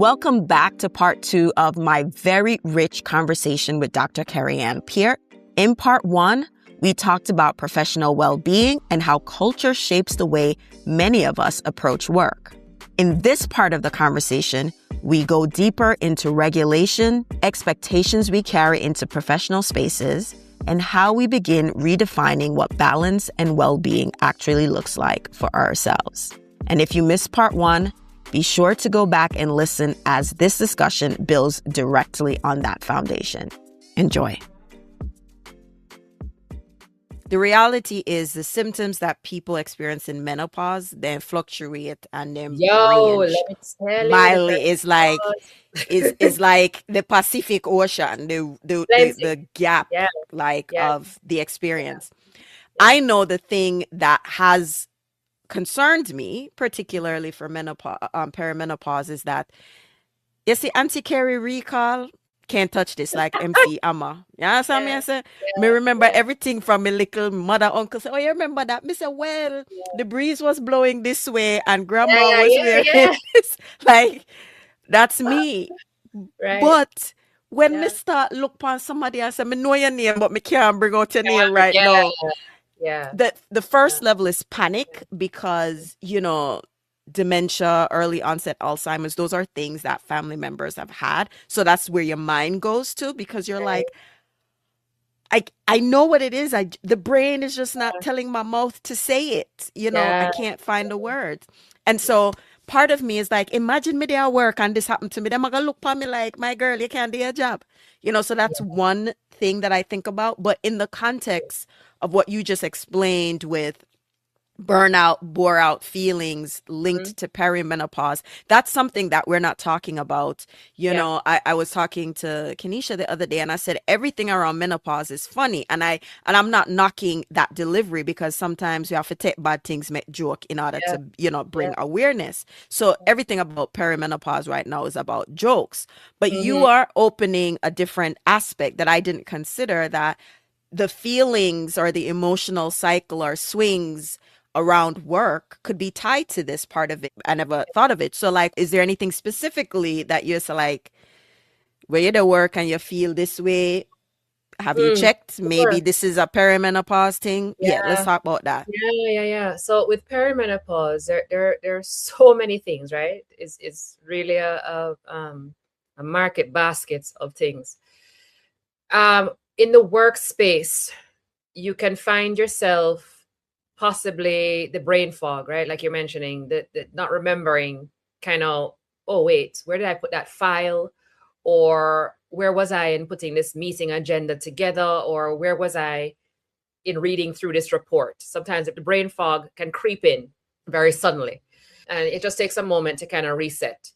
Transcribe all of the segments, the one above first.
Welcome back to part 2 of my very rich conversation with Dr. Kerriann Peart. In part 1, we talked about professional well-being and how culture shapes the way many of us approach work. In this part of the conversation, we go deeper into regulation, expectations we carry into professional spaces, and how we begin redefining what balance and well-being actually looks like for ourselves. And if you missed part 1, be sure to go back and listen as this discussion builds directly on that foundation. Enjoy. The reality is the symptoms that people experience in menopause, they fluctuate and they range. Let me tell you, mildly is like the Pacific Ocean, the gap of the experience. I know the thing that has concerned me, particularly for perimenopause, is that you see anti-Kerry recall can't touch this like MC Amma. You understand me? I said, me remember everything from my little mother, uncle. Say, oh, you remember that? Me say, well, the breeze was blowing this way and grandma was wearing this. Like, that's me. Right. But when me start look upon somebody, I say, me know your name, but me can't bring out your name right now. Yeah. The first level is panic because, you know, dementia, early onset Alzheimer's, those are things that family members have had. So that's where your mind goes to, because you're like, I know what it is. The brain is just not telling my mouth to say it. You know, I can't find the words. And so part of me is like, imagine me there at work and this happened to me. Then I'm going to look at me like, my girl, you can't do your job. You know, so that's one thing that I think about. But in the context of what you just explained with burnout, bore out feelings linked to perimenopause, that's something that we're not talking about. You know, I was talking to Kenisha the other day and I said everything around menopause is funny, and I'm not knocking that delivery, because sometimes we have to take bad things, make joke in order to, you know, bring awareness. So everything about perimenopause right now is about jokes, but you are opening a different aspect that I didn't consider, that the feelings or the emotional cycle or swings around work could be tied to this part of it. I never thought of it. So like, is there anything specifically that you're like, where you're at work and you feel this way? Have you checked? Maybe this is a perimenopause thing. Yeah, let's talk about that. Yeah. So with perimenopause, there are so many things, right? It's really a market basket of things. In the workspace, you can find yourself possibly the brain fog, right? Like you're mentioning, the not remembering, kind of, oh, wait, where did I put that file? Or where was I in putting this meeting agenda together? Or where was I in reading through this report? Sometimes the brain fog can creep in very suddenly. And it just takes a moment to kind of reset,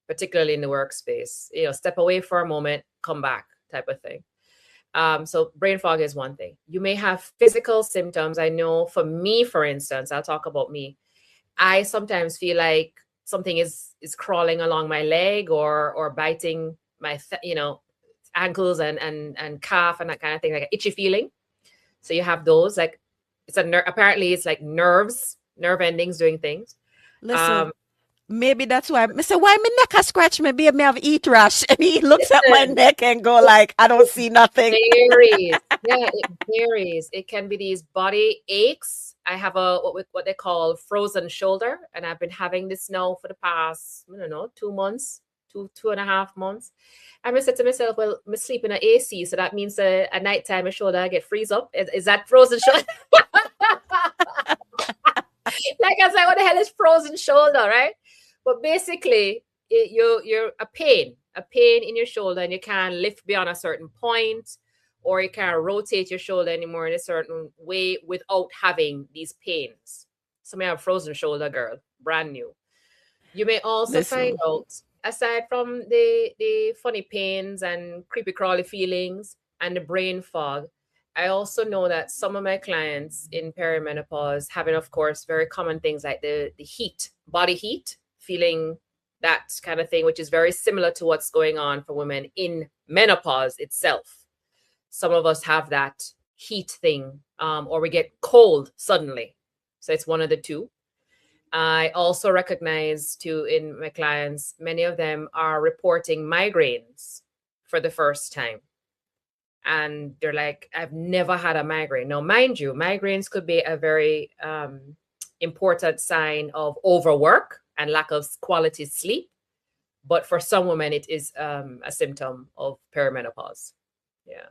particularly in the workspace. You know, step away for a moment, come back type of thing. So brain fog is one thing. You may have physical symptoms. I know for me, for instance, I'll talk about me. I sometimes feel like something is crawling along my leg or biting my, ankles and calf and that kind of thing, like an itchy feeling. So you have those, like it's apparently it's like nerve endings doing things. Listen. Maybe that's why I say, why my neck a scratch me, baby, me have eat rash. And he looks at my neck and go like, I don't see nothing. It varies. It varies. It can be these body aches. I have what they call frozen shoulder, and I've been having this now for the past, 2 months, 2.5 months. And I said to myself, well, I'm sleeping in AC, so that means at nighttime my shoulder I get freeze up. Is that frozen shoulder? Like I said, what the hell is frozen shoulder, right? But basically, you're a pain in your shoulder, and you can't lift beyond a certain point, or you can't rotate your shoulder anymore in a certain way without having these pains. So may have frozen shoulder, girl, brand new. You may also find out, aside from the funny pains and creepy crawly feelings and the brain fog, I also know that some of my clients in perimenopause having, of course, very common things like the heat, body heat, feeling that kind of thing, which is very similar to what's going on for women in menopause itself. Some of us have that heat thing, or we get cold suddenly. So it's one of the two. I also recognize too in my clients, many of them are reporting migraines for the first time. And they're like, I've never had a migraine. Now, mind you, migraines could be a very important sign of overwork and lack of quality sleep. But for some women, it is a symptom of perimenopause. Yeah.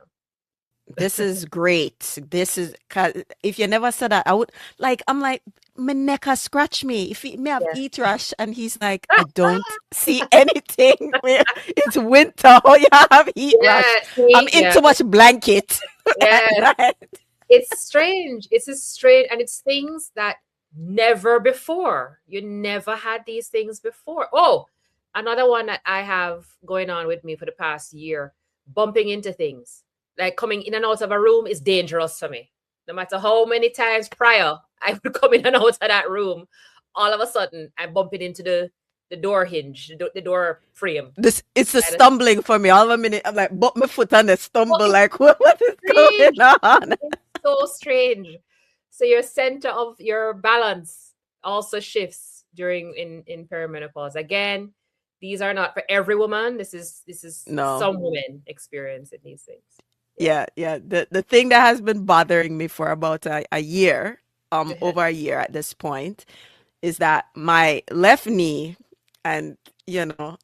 This is great. This is, 'cause if you never said that, I would like, I'm like, my neck has scratched me. If he may have Yeah. eat rash, and he's like, I don't see anything. It's winter. Oh, you have heat rash. Yeah. I'm See? in Yeah. too much blanket at Yeah. night. It's strange. It's a strange, and it's things that never before. You never had these things before. Oh, another one that I have going on with me for the past year, bumping into things. Like coming in and out of a room is dangerous for me. No matter how many times prior I would come in and out of that room, all of a sudden I'm bumping into the door hinge, the door frame. This it's a And stumbling for me. All of a minute, I'm like, but my foot on the oh, stumble. it's Like, what is going strange. on? It's so strange. So your center of your balance also shifts during in perimenopause. Again, these are not for every woman. This is No. some women experiencing these things. Yeah. Yeah, yeah. The thing that has been bothering me for about a year, Uh-huh. over a year at this point, is that my left knee and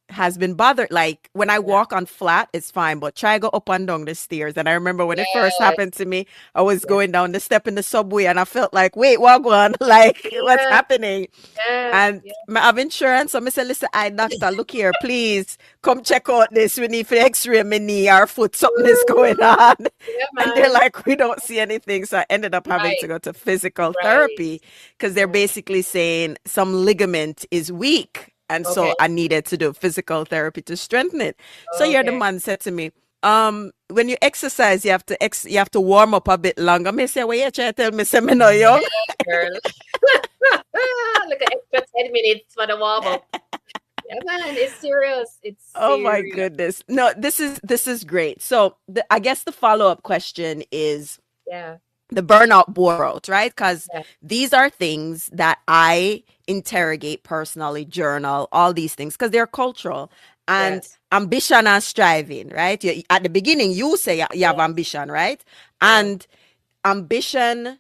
has been bothered. Like when I Yeah. walk on flat, it's fine, but try go up and down the stairs. And I remember when it first Yes. happened to me, I was Yeah. going down the step in the subway and I felt like, wait, what going? Like, what's Yeah. happening? Yeah. And Yeah. I have insurance. So I said, listen, I doctor, look here, please come check out this. We need for x-ray my knee or foot. Something is going on. Yeah, And they're man. like, we don't see anything. So I ended up having to Right. go to physical Right. therapy because they're Right. basically saying some ligament is weak. And so Okay. I needed to do physical therapy to strengthen it. So yeah, the Okay. man said to me, when you exercise, you have to warm up a bit longer. Me say, well, you try to tell me, say me no young. Yes, girl. Look at extra 10 minutes for the warm up. Yeah, man, it's serious. It's Oh my serious. goodness. No, this is great. So I guess the follow-up question is Yeah, the burnout bore out, right? Because yeah, these are things that I interrogate personally, journal, all these things, because they're cultural and yes, ambition and striving, right? At the beginning, you say you have yes, ambition, right? yeah. And ambition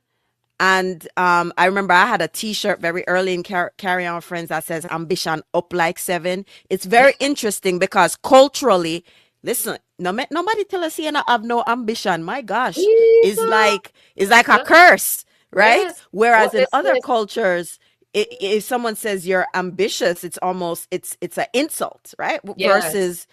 and I remember I had a T-shirt very early in Carry On Friends that says "Ambition up like seven." It's very interesting because culturally, listen, nobody tell us here not have no ambition. My gosh, Jesus. it's like a Huh? curse, right? Yes. Whereas What in this other is. cultures, if someone says you're ambitious, it's almost it's an insult, right? Yes. Versus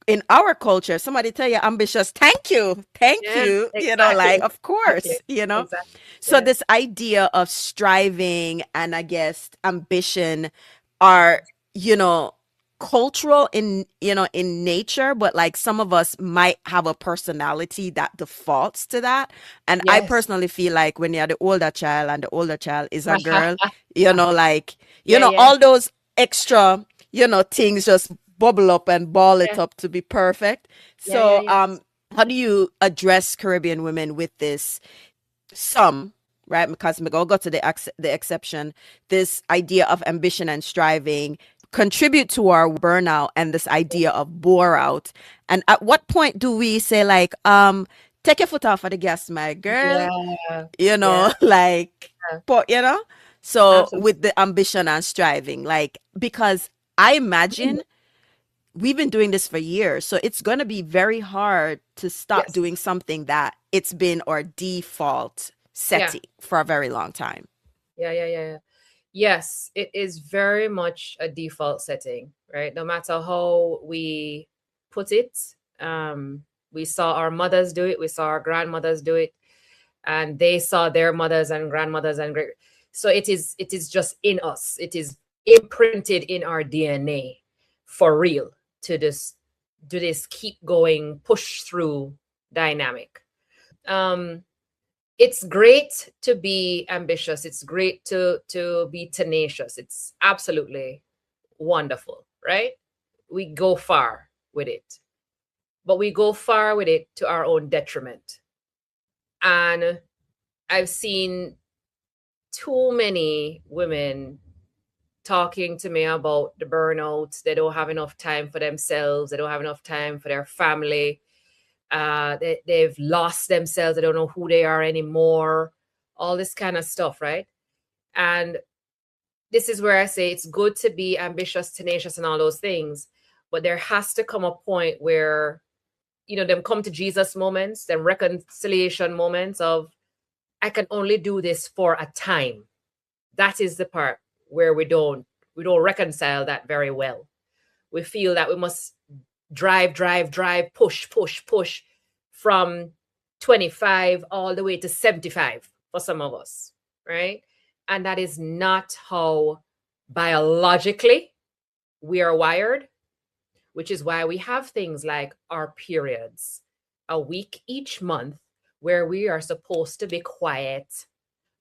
in our culture, somebody tell you ambitious, thank Yeah, you, like, exactly. of Exactly. course. Exactly. So Yes. this idea of striving and I guess ambition are, you know, cultural in nature, but like some of us might have a personality that defaults to that. And I Yes. personally feel like when you're the older child and the older child is a girl, like, Yeah, yeah. all those extra, things just bubble up and ball it Yeah. up to be perfect. Yeah, yeah, So, yeah. how do you address Caribbean women with this? Some, right? Because we go to the exception. This idea of ambition and striving contribute to our burnout and this idea of bore out. And at what point do we say like, take your foot off of the gas, my girl? Yeah. Yeah. Like, Yeah. but so Absolutely. with the ambition and striving, like, because I imagine we've been doing this for years, so it's going to be very hard to stop Yes. doing something that it's been our default Yeah. setting for a very long time. Yeah, yeah, yeah, yeah. Yes, it is very much a default setting, right? No matter how we put it, we saw our mothers do it, we saw our grandmothers do it, and they saw their mothers and grandmothers and great. So it is just in us. It is imprinted in our DNA for real to this do this keep going, push through dynamic. Um, it's great to be ambitious. It's great to be tenacious. It's absolutely wonderful, right? We go far with it, but we go far with it to our own detriment. And I've seen too many women talking to me about the burnout. They don't have enough time for themselves. They don't have enough time for their family. They've lost themselves. They don't know who they are anymore. All this kind of stuff, right? And this is where I say it's good to be ambitious, tenacious, and all those things. But there has to come a point where, them come to Jesus moments, them reconciliation moments of, I can only do this for a time. That is the part where we don't reconcile that very well. We feel that we must drive, drive, drive, push, push, push from 25 all the way to 75 for some of us, right? And that is not how biologically we are wired, which is why we have things like our periods, a week each month where we are supposed to be quiet,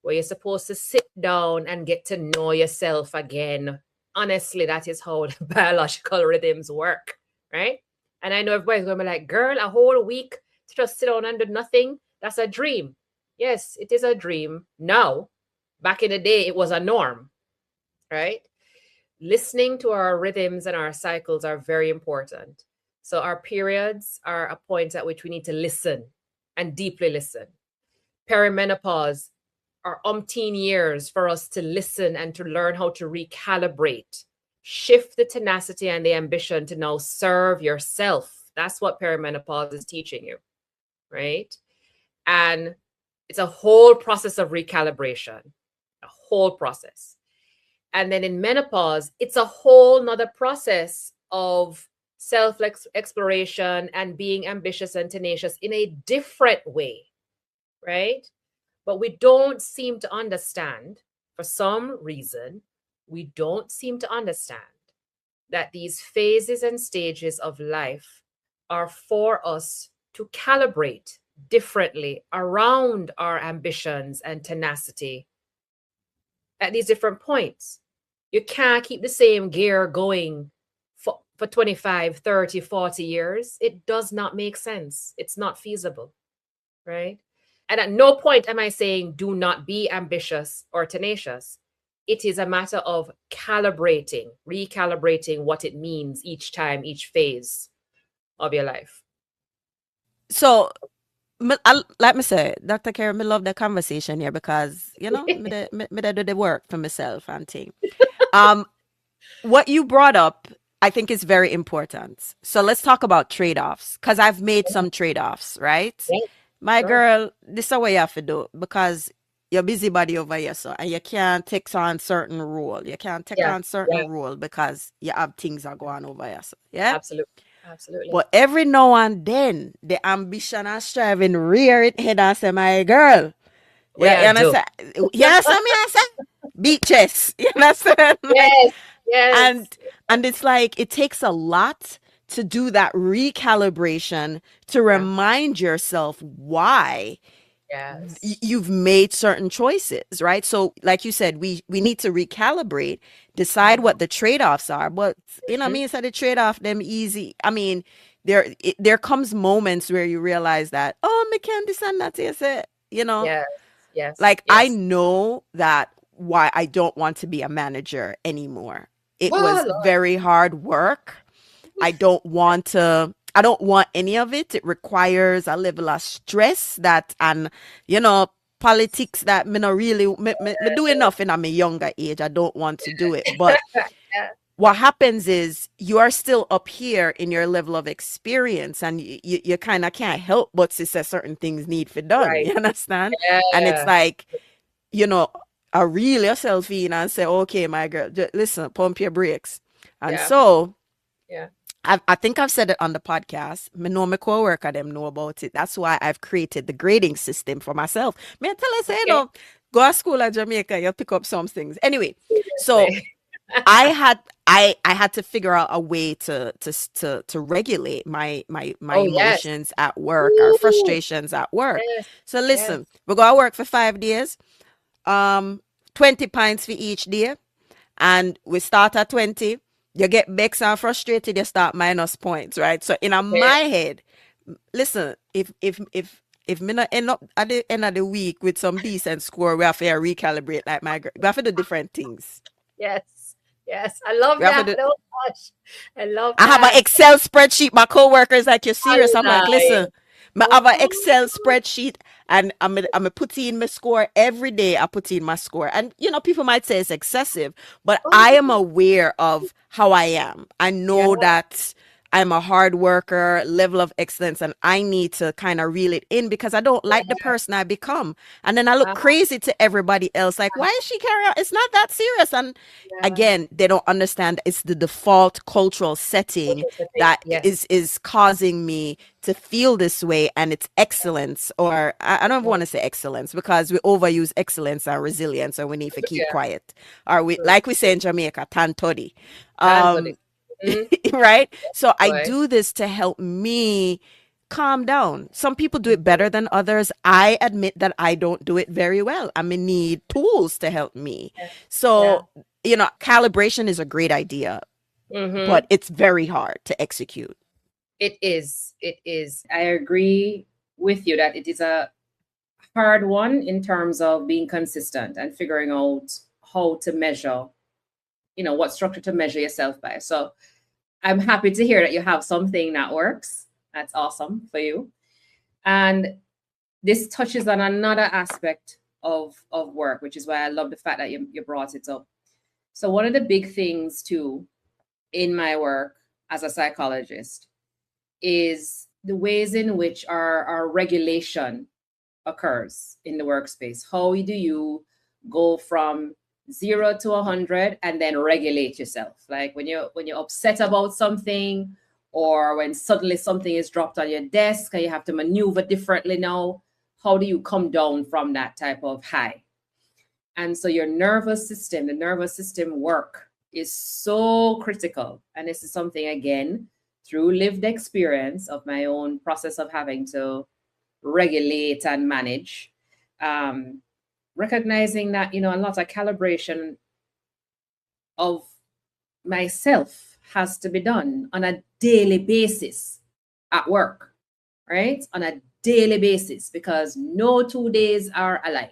where you're supposed to sit down and get to know yourself again. Honestly, that is how the biological rhythms work, right? And I know everybody's going to be like, girl, a whole week to just sit down and do nothing, that's a dream. Yes, it is a dream now. Back in the day, it was a norm, right? Listening to our rhythms and our cycles are very important. So our periods are a point at which we need to listen and deeply listen. Perimenopause are umpteen years for us to listen and to learn how to recalibrate, shift the tenacity and the ambition to now serve yourself. That's what perimenopause is teaching you, right? And it's a whole process of recalibration, a whole process. And then in menopause, it's a whole nother process of self exploration and being ambitious and tenacious in a different way, right? But we don't seem to understand, for some reason, we don't seem to understand that these phases and stages of life are for us to calibrate differently around our ambitions and tenacity at these different points. You can't keep the same gear going for 25, 30, 40 years. It does not make sense. It's not feasible, right? And at no point am I saying do not be ambitious or tenacious. It is a matter of calibrating, recalibrating what it means each time, each phase of your life. So, like me say, Dr. Kerry, me love the conversation here because, me do the work for myself and thing. Um, what you brought up, I think is very important. So let's talk about trade-offs because I've made some trade-offs, right? Yeah, My sure. girl, this is what you have to do because you're busybody over here, so and you can't take on certain rule. You can't take Yeah, on certain yeah, rule because you have things that go on over here. So, yeah. absolutely. Absolutely. But every now and then, the ambition and striving rear it head and say, my girl, We yeah, you are do. understand? You understand me? I say, beat chest. You understand? Like, Yes, yes, and and it's like it takes a lot to do that recalibration to yeah, remind yourself why yes, you've made certain choices, right? So like you said, we need to recalibrate, decide mhm, what the trade-offs are. But I mhm, mean, instead of trade-off them easy. I mean, there comes moments where you realize that, oh, me can't decide that, you say, yes, yes, like I yes. know that why I don't want to be a manager anymore. It Oh, was Lord. very hard work. I don't want any of it. It requires a level of stress that and you know politics that me not really me do enough in my younger age. I don't want to do it. But Yeah, what happens is you are still up here in your level of experience and you kind of can't help but to say certain things need to be done. right. You understand? And it's Yeah, like, you know, I reel yourself in and say, okay, my girl, listen, pump your brakes. And yeah, so yeah. I think I've said it on the podcast. Me know my co-worker them know about it. That's why I've created the grading system for myself. Me I tell us, Okay. go to school at Jamaica, you pick up some things. Anyway, so Seriously. I had I had to figure out a way to regulate my Oh, yes. emotions at work, our Ooh, frustrations at work. yes, So yes. listen, we go to work for 5 days, um, 20 pints for each day, and we start at 20. You get vexed and frustrated, you start minus points, right? So in Okay. my head, listen, if me not end up at the end of the week with some decent score, we have to recalibrate like my girl. We have to do different things. Yes. Yes, I love We have to that. do. Oh gosh, I love I have an that. Excel spreadsheet. My coworkers like, you're serious? I'm like, Online. listen, I have an Oh, Excel spreadsheet, and I'm put in my score every day. I put in my score, and people might say it's excessive, but oh, I am aware of how I am. I yeah, know that I'm a hard worker, level of excellence, and I need to kind of reel it in because I don't like the yeah, person I become, and then I look uh, crazy to everybody else. Like, why is she carrying on? It's not that serious, and yeah. again, they don't understand it's the default cultural setting Cultural setting. that Yes. is causing me to feel this way, and it's excellence, or I don't Yeah. want to say excellence because we overuse excellence and resilience, and we need to keep Yeah. quiet, or we, True. like we say in Jamaica, tan toddy. Totally. um Mm, right, so I boy. do this to help me calm down. Some people do it better than others. I admit that I don't do it very well. I may need tools to help me. Yeah. Yeah. So, calibration is a great idea, but Mm-hmm. it's very hard to execute. It is. It is. I agree with you that it is a hard one in terms of being consistent and figuring out how to measure, what structure to measure yourself by. So I'm happy to hear that you have something that works. That's awesome for you. And this touches on another aspect of work, which is why I love the fact that you brought it up. So one of the big things too in my work as a psychologist is the ways in which our regulation occurs in the workspace. How do you go from 0 to 100 and then regulate yourself? Like when you're upset about something, or when suddenly something is dropped on your desk and you have to maneuver differently now, how do you come down from that type of high? And so your nervous system, the nervous system work is so critical. And this is something, again, through lived experience of my own process of having to regulate and manage, um, recognizing that, a lot of calibration of myself has to be done on a daily basis at work, right? On a daily basis, because no 2 days are alike.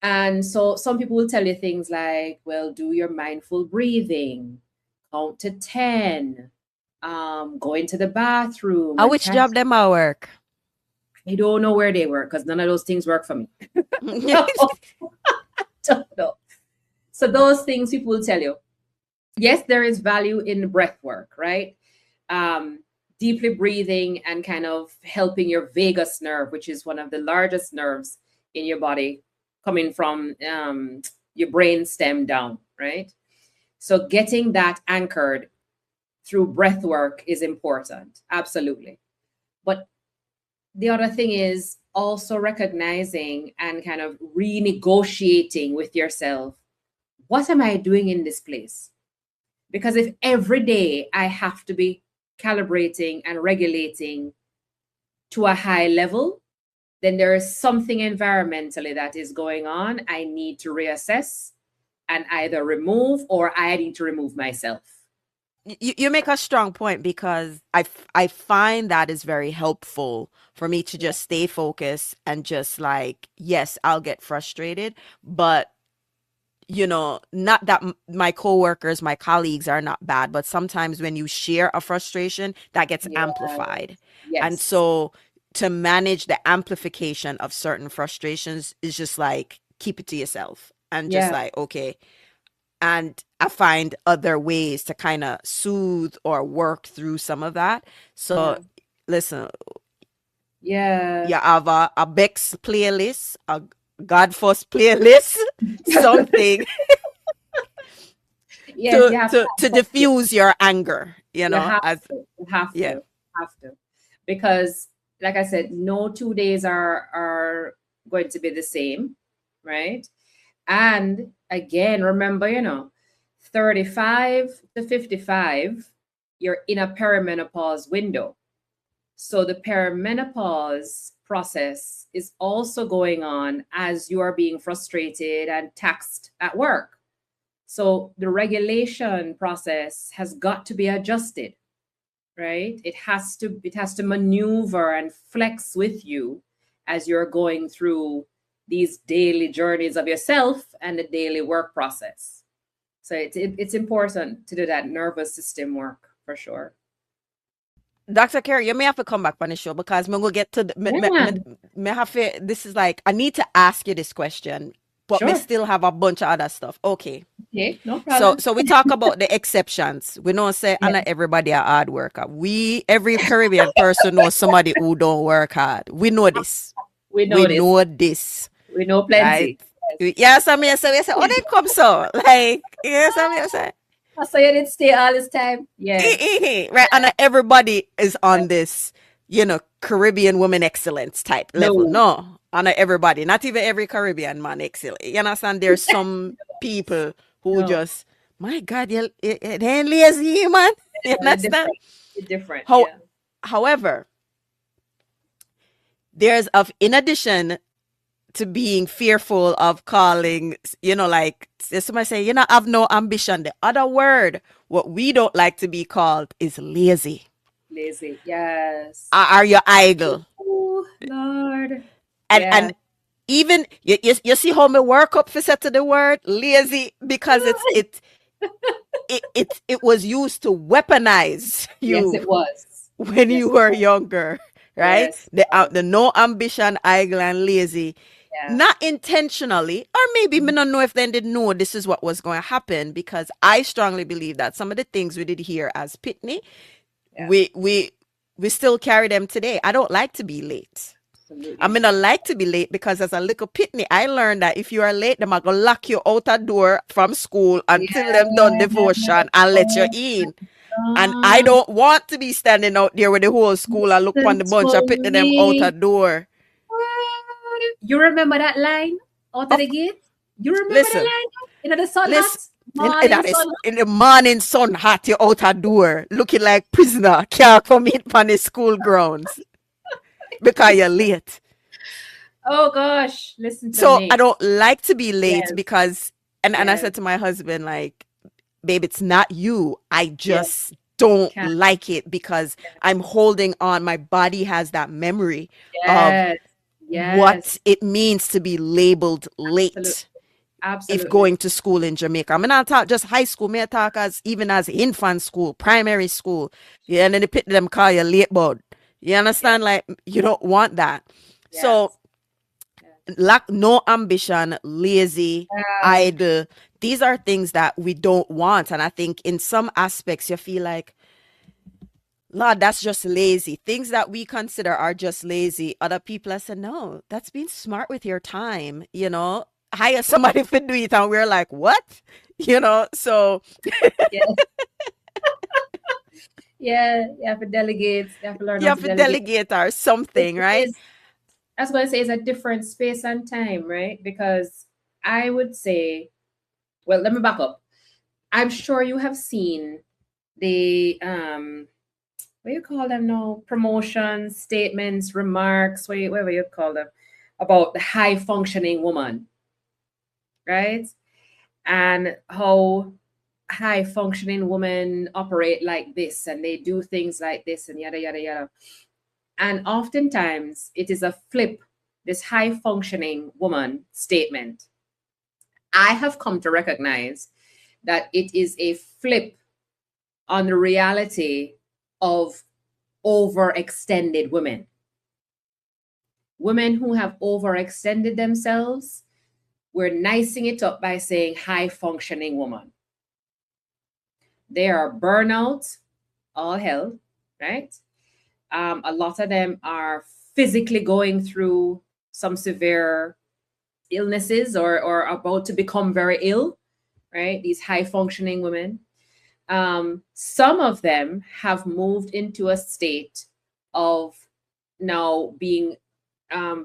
And so some people will tell you things like, well, do your mindful breathing, count to 10, go into the bathroom At and which catch. job them I work? I don't know where they work because none of those things work for me. Don't know. So those things people will tell you. Yes, there is value in breath work, right? Um, Deeply breathing and kind of helping your vagus nerve, which is one of the largest nerves in your body, coming from your brain stem down, right? So getting that anchored through breath work is important, absolutely. But the other thing is also recognizing and kind of renegotiating with yourself, what am I doing in this place? Because if every day I have to be calibrating and regulating to a high level, then there is something environmentally that is going on. I need to reassess and either remove, or I need to remove myself. You make a strong point because I find that is very helpful for me to Yeah. just stay focused and just like, yes, I'll get frustrated, but not that my coworkers, my colleagues are not bad, but sometimes when you share a frustration, that gets Yeah. amplified. And Yes. so to manage the amplification of certain frustrations is just like keep it to yourself and just Yeah. like, okay. And I find other ways to kind of soothe or work through some of that. So Yeah. listen, Yeah. you have a Bex playlist, a God First playlist, something Yes, to you have to to to. diffuse your anger, You have as to. You have yeah. to. Have to. Because like I said, no 2 days are going to be the same, right? And again, remember, 35 to 55, you're in a perimenopause window. So the perimenopause process is also going on as you are being frustrated and taxed at work. So the regulation process has got to be adjusted, right? It has to maneuver and flex with you as you're going through these daily journeys of yourself and the daily work process. So it's important to do that nervous system work for sure. Dr. Kerry, you may have to come back on the show because I'm gonna get to the Yeah, me have to, this is like I need to ask you this question, but me sure. still have a bunch of other stuff. Okay. Okay, no So problem. so we talk about the exceptions. We don't say Yeah, not everybody a hard worker. We every Caribbean person knows somebody who don't work hard. We know this. we We know this. know this, We know right? plenty. Yes, I mean, so we say, oh, they come so like yes, I mean, say. I saw you didn't stay all this time. Yeah. Right, and everybody is Yeah. on this, Caribbean woman excellence type level. No, No, and not everybody, not even every Caribbean man excel. You understand? There's some people who no. just, my God, it ain't lazy, man. You It's understand? different. It's different. How, Yeah. however, there's in addition to being fearful of calling, like somebody say, have no ambition. The other word, what we don't like to be called is lazy. Lazy. Yes. Are you idle? Oh, Lord. And Yeah. even you see how me work up for set to the word lazy because it was used to weaponize Yes, you it was. when Yes, you it were was. younger, right? Yes, it The was. no ambition, idle and lazy, Yeah. not intentionally, or maybe me not know if they didn't know this is what was going to happen because I strongly believe that some of the things we did here as Pitney, Yeah. we still carry them today. I don't like to be late. I Absolutely. mean, I like to be late because as a little pitney, I learned that if you are late, them are gonna lock you out a door from school until them done Yeah. devotion and let you Oh, in. And I God. don't want to be standing out there with the whole school and look on Listen the bunch of to pitney them out a me. door. You remember that line out of Of the gate? You remember that listen, line? You know the sun listen. hot? Morning That is sun hot? in the morning sun hot, you out a door looking like prisoner, can't come in from the school grounds because you're late. Oh gosh, listen to So I me. don't like to be late Yes, because and I yes, said to my husband, like, babe, it's not you. I yes. just don't Can like it because I'm holding on. My body has that memory of yes, yes, what it means to be labeled absolutely, late if absolutely. going to school in Jamaica. I mean, I talk just high school, may I talk as even as infant school, primary school. Yeah, and then they pick them call you late bud. You Yes, understand? Like you don't want that. So yes, yes. lack no ambition, lazy, Yeah, idle. These are things that we don't want. And I think in some aspects you feel like, Lord, that's just lazy. Things that we consider are just lazy. Other people have said, no, that's being smart with your time, Hire somebody to do it. And we're like, what? So yeah, yeah. You have to delegate. You have to learn you how have to to delegate. delegate or something, It right? is. I was going to say it's a different space and time, right? Because I would say, well, let me back up. I'm sure you have seen the what do you call them now? Promotions, statements, remarks, whatever you call them, about the high functioning woman, right? And how high functioning women operate like this and they do things like this and yada yada yada. And oftentimes it is a flip, this high functioning woman statement. I have come to recognize that it is a flip on the reality of overextended women. Women who have overextended themselves, we're nicing it up by saying high functioning woman. They are burnout, all hell, right? A lot of them are physically going through some severe illnesses or about to become very ill, right? These high functioning women. Some of them have moved into a state of now being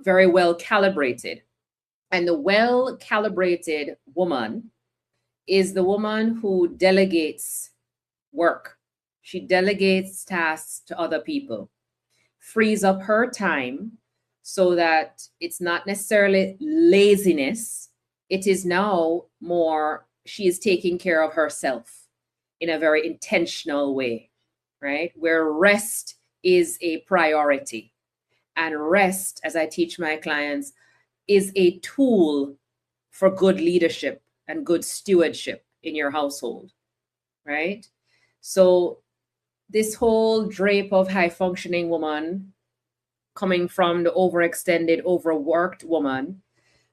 very well calibrated. And the well calibrated woman is the woman who delegates work. She delegates tasks to other people, frees up her time so that it's not necessarily laziness. It is now more, she is taking care of herself in a very intentional way, right? Where rest is a priority. And rest, as I teach my clients, is a tool for good leadership and good stewardship. in your household, right? So this whole drape of high functioning woman coming from the overextended, overworked woman,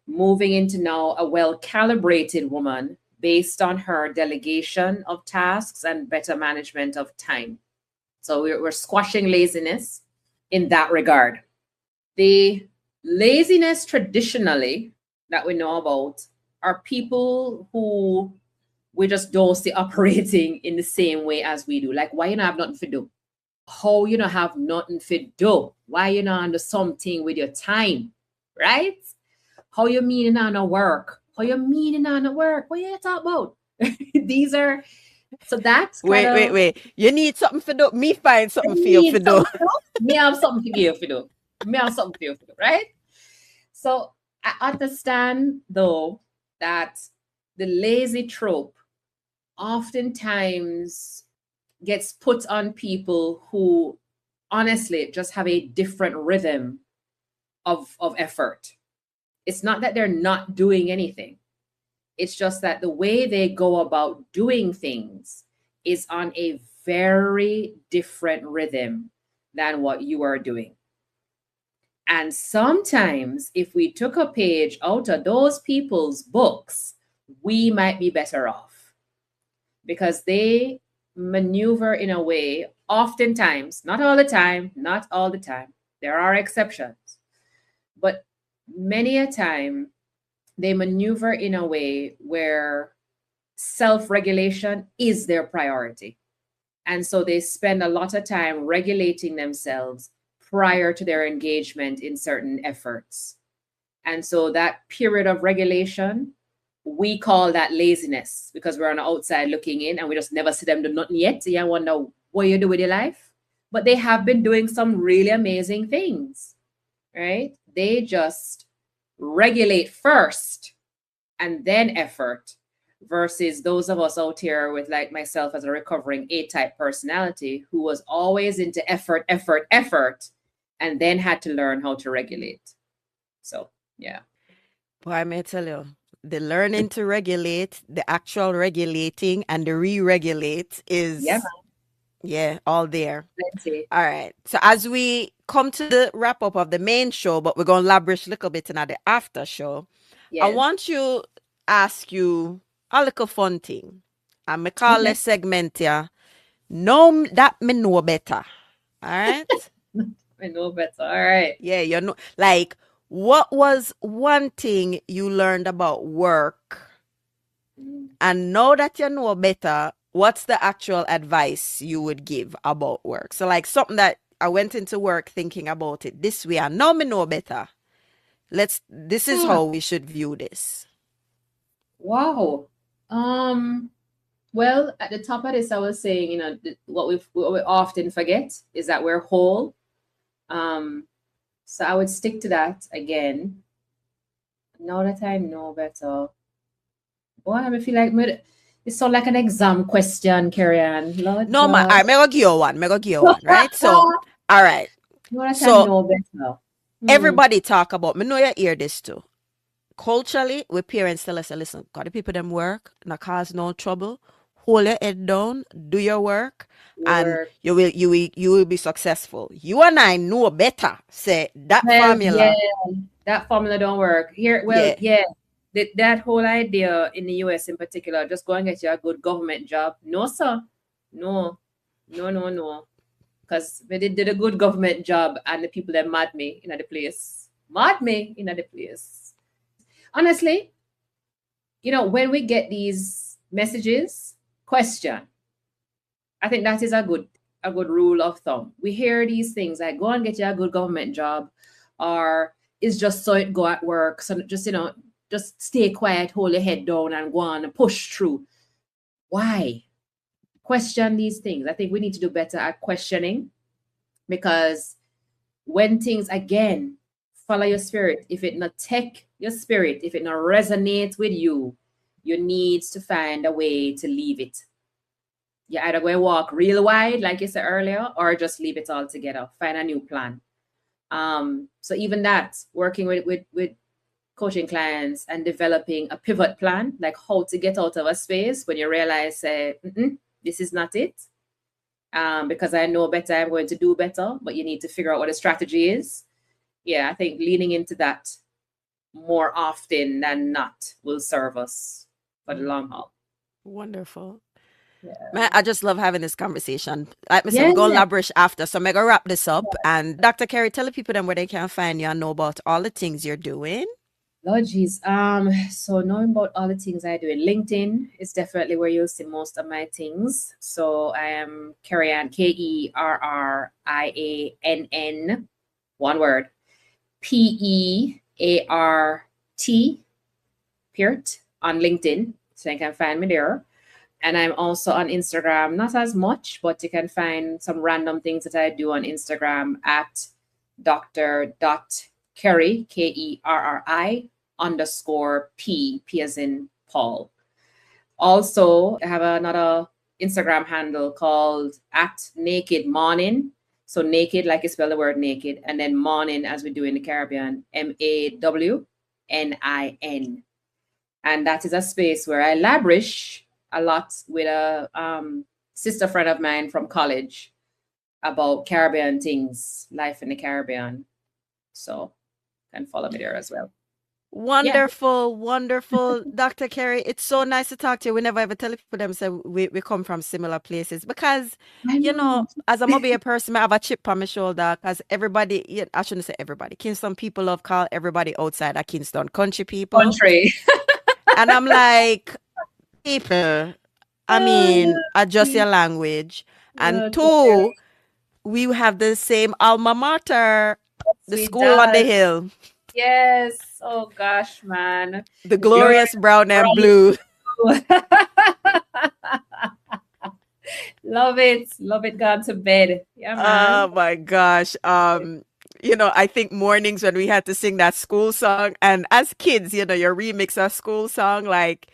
moving into now a well calibrated woman based on her delegation of tasks and better management of time. So we're squashing laziness in that regard. The laziness traditionally that we know about are people who we just don't see operating in the same way as we do. Like, why you not have nothing to do? How you not have nothing to do? Why you not under something with your time, right? How you meaning on a work? How you meaning on a work? What you talk about? These are so that's kind of Wait. You need something for do. Me find I something for you for need do. something to do. Me have something to give for do. Me have something for you for do, right? So I understand though that the lazy trope oftentimes gets put on people who honestly just have a different rhythm of effort. It's not that they're not doing anything. It's just that the way they go about doing things is on a very different rhythm than what you are doing. And sometimes, if we took a page out of those people's books, we might be better off because they maneuver in a way, oftentimes, not all the time, not all the time, there are exceptions, but many a time, they maneuver in a way where self regulation is their priority. And so they spend a lot of time regulating themselves prior to their engagement in certain efforts. And so that period of regulation, we call that laziness because we're on the outside looking in and we just never see them do nothing yet. So you wonder what you do with your life. But they have been doing some really amazing things, right? They just regulate first and then effort versus those of us out here with like myself as a recovering A-type personality who was always into effort, and then had to learn how to regulate. So, yeah. Boy, I may tell you, the learning to regulate, the actual regulating, and the re-regulate Yeah, is, yeah, all there. plenty. All right. So as we come to the wrap up of the main show, but we're gonna labrish a little bit in the after show, I Yes. want you ask you a little fun thing. And me call Okay. this segment here. Know that me know better. All right. I know better. All right. Yeah, you know, like what was one thing you learned about work? And now that you know better, what's the actual advice you would give about work? So, like something that I went into work thinking about it this way, and now me know better. This is Huh. how we should view this. Wow. Um, well, at the top of this, I was saying, what we often forget is that we're whole. Um, so I would stick to that again. Now that I know better. Boy, I feel like it sounds like an exam question, Kerry-Ann. Lord No, man, all God. right, me go give you one. Me go give you one, right? So, all right. Now that I So, know better. Hmm. everybody talk about, me know you hear this too. Culturally, we parents tell us, listen, got the people them work, not cause no trouble. Hold your head down, do your work, Your and work. you will be successful. You and I know better. Say that Well, yeah, formula. that formula don't work. Here, well, Yeah. yeah. That whole idea in the US in particular, just go and get you a good government job. No, sir. No, no. Because they did a good government job and the people that mad me in the place. Mad me in the place. Honestly, when we get these messages, question. I think that is a good rule of thumb. We hear these things like go and get you a good government job, or it's just so it go at work. So just stay quiet, hold your head down and go on and push through. Why? Question these things. I think we need to do better at questioning because when things again follow your spirit, if it not take your spirit, if it not resonate with you, you need to find a way to leave it. You either go and walk real wide, like you said earlier, or just leave it all together. Find a new plan. So even that, working with coaching clients and developing a pivot plan, like how to get out of a space when you realize, this is not it. Because I know better, I'm going to do better, but you need to figure out what the strategy is. Yeah, I think leaning into that more often than not will serve us for the long haul. Wonderful. Man, Yeah. I just love having this conversation. Like I said, Yeah. we're going to labrish after, so I'm going to wrap this up. And Dr. Kerry, tell the people then where they can find you and know about all the things you're doing. Lord jeez. So knowing about all the things I do in LinkedIn is definitely where you'll see most of my things. So I am Kerriann, Kerriann, one word, Peart, Peart on LinkedIn. So you can find me there. And I'm also on Instagram, not as much, but you can find some random things that I do on Instagram at Dr. Kerry, Kerri_P as in Paul. Also, I have another Instagram handle called at Naked Morning. So naked, like you spell the word naked, and then morning, as we do in the Caribbean, MAWNIN. And that is a space where I labrish a lot with a sister friend of mine from college about Caribbean things, life in the Caribbean. So you can follow me there as well. Yeah. Wonderful, wonderful. Dr. Kerry, it's so nice to talk to you. We never ever tell people them say we come from similar places because, I know. as a mobile person, I have a chip on my shoulder because everybody, I shouldn't say everybody, Kingston people love call everybody outside of Kingston country people. Country. And I'm like, people, I mean, adjust your language. And two, Totally. we have the same alma mater, the We school on the does. hill, Yes. Oh gosh, man. the The glorious glorious brown and brown. blue. Love it. Love it. Gone to bed. Yeah, Oh man. my gosh. I think mornings when we had to sing that school song, and as kids, your remix of school song, like,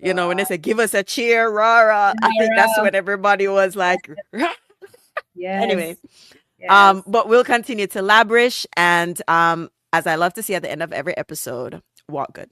Oh when they God. say, give us a cheer, rah, rah, I think that's Yara. when everybody was like, anyway. Yes. Yes. But we'll continue to labrish, and as I love to see at the end of every episode, walk good.